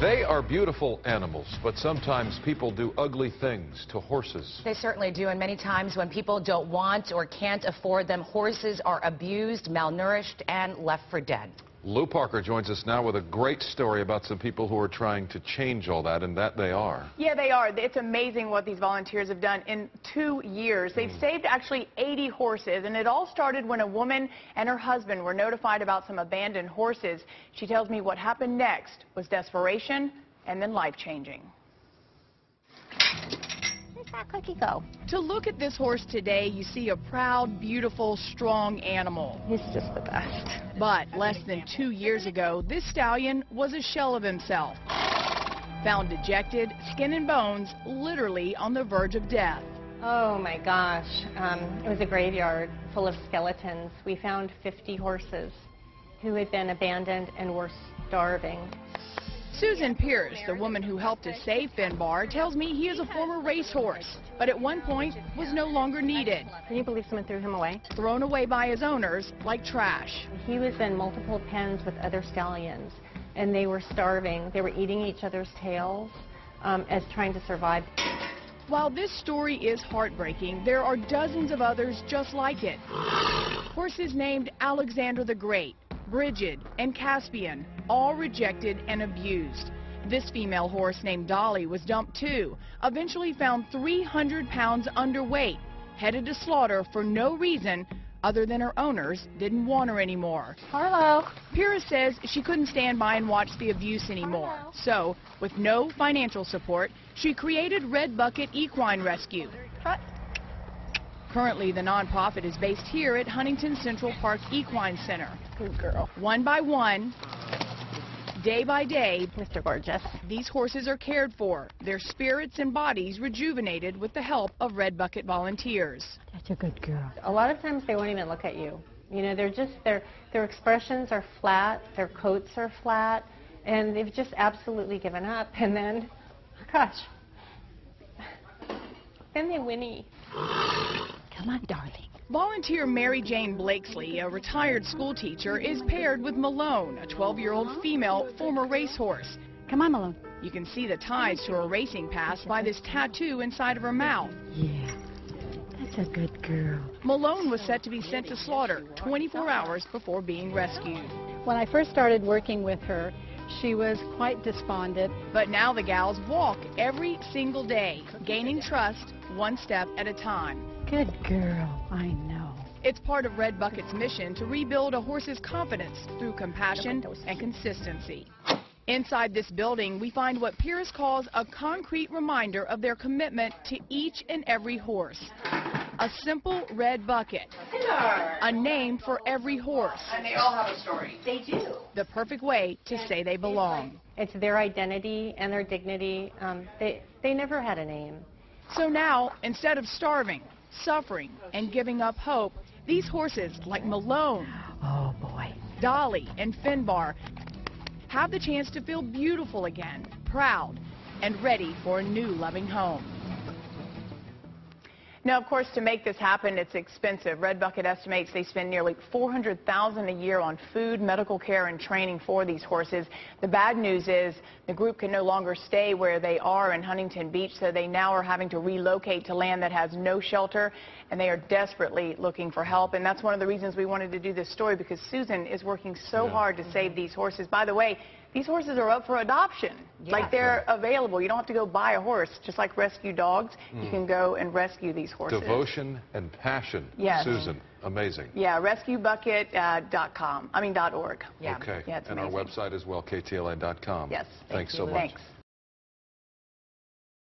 They are beautiful animals, but sometimes people do ugly things to horses. They certainly do, and many times when people don't want or can't afford them, horses are abused, malnourished, and left for dead. Lou Parker joins us now with a great story about some people who are trying to change all that, and that they are. Yeah, they are. It's amazing what these volunteers have done in 2 years. They've saved actually 80 horses, and it all started when a woman and her husband were notified about some abandoned horses. She tells me what happened next was desperation and then life-changing. Where's that cookie go? To look at this horse today, you see a proud, beautiful, strong animal. He's just the best. But less than 2 years ago, this stallion was a shell of himself. Found dejected, skin and bones, literally on the verge of death. Oh my gosh. It was a graveyard full of skeletons. We found 50 horses who had been abandoned and were starving. Susan Pierce, the woman who helped to save Finbar, tells me he is a former racehorse, but at one point was no longer needed. Can you believe someone threw him away? Thrown away by his owners like trash. He was in multiple pens with other stallions, and they were starving. They were eating each other's tails as trying to survive. While this story is heartbreaking, there are dozens of others just like it. Horses named Alexander the Great, Brigid, and Caspian, all rejected and abused. This female horse named Dolly was dumped too, eventually found 300 pounds underweight, headed to slaughter for no reason other than her owners didn't want her anymore. Hello. Pyrrha says she couldn't stand by and watch the abuse anymore. So, with no financial support, she created Red Bucket Equine Rescue. Currently, the nonprofit is based here at Huntington Central Park Equine Center. Good girl. One by one, day by day, Mr. Gorgeous. these horses are cared for, their spirits and bodies rejuvenated with the help of Red Bucket volunteers. That's a good girl. A lot of times they won't even look at you. You know, they're just, their expressions are flat, their coats are flat, and they've just absolutely given up. And then, gosh, then they whinny. Come on, darling. Volunteer Mary Jane Blakesley, a retired school teacher, is paired with Malone, a 12-year-old female former racehorse. Come on, Malone. You can see the ties to her racing past by this tattoo inside of her mouth. Yeah, that's a good girl. Malone was set to be sent to slaughter 24 hours before being rescued. When I first started working with her, she was quite despondent. But now the gals walk every single day, gaining trust one step at a time. Good girl, I know. It's part of Red Bucket's mission to rebuild a horse's confidence through compassion and consistency. Inside this building, we find what Pierce calls a concrete reminder of their commitment to each and every horse. A simple red bucket, a name for every horse. And they all have a story. They do. The perfect way to say they belong. It's their identity and their dignity. They never had a name. So now, instead of starving, suffering, and giving up hope, these horses like Malone, Oh, boy. Dolly, and Finbar have the chance to feel beautiful again, proud, and ready for a new loving home. Now, of course, to make this happen, it's expensive. Red Bucket estimates they spend nearly $400,000 a year on food, medical care, and training for these horses. The bad news is the group can no longer stay where they are in Huntington Beach, so they now are having to relocate to land that has no shelter, and they are desperately looking for help. And that's one of the reasons we wanted to do this story, because Susan is working so hard to save these horses. By the way, these horses are up for adoption. Yeah. Like, they're available. You don't have to go buy a horse. Just like rescue dogs, you can go and rescue these horses. Devotion and passion. Yes. Susan, amazing. Yeah, rescuebucket.com. .org. Yeah. Okay. Yeah, it's and our amazing. website as well, KTLA.com. Yes. Thanks so much. Thanks.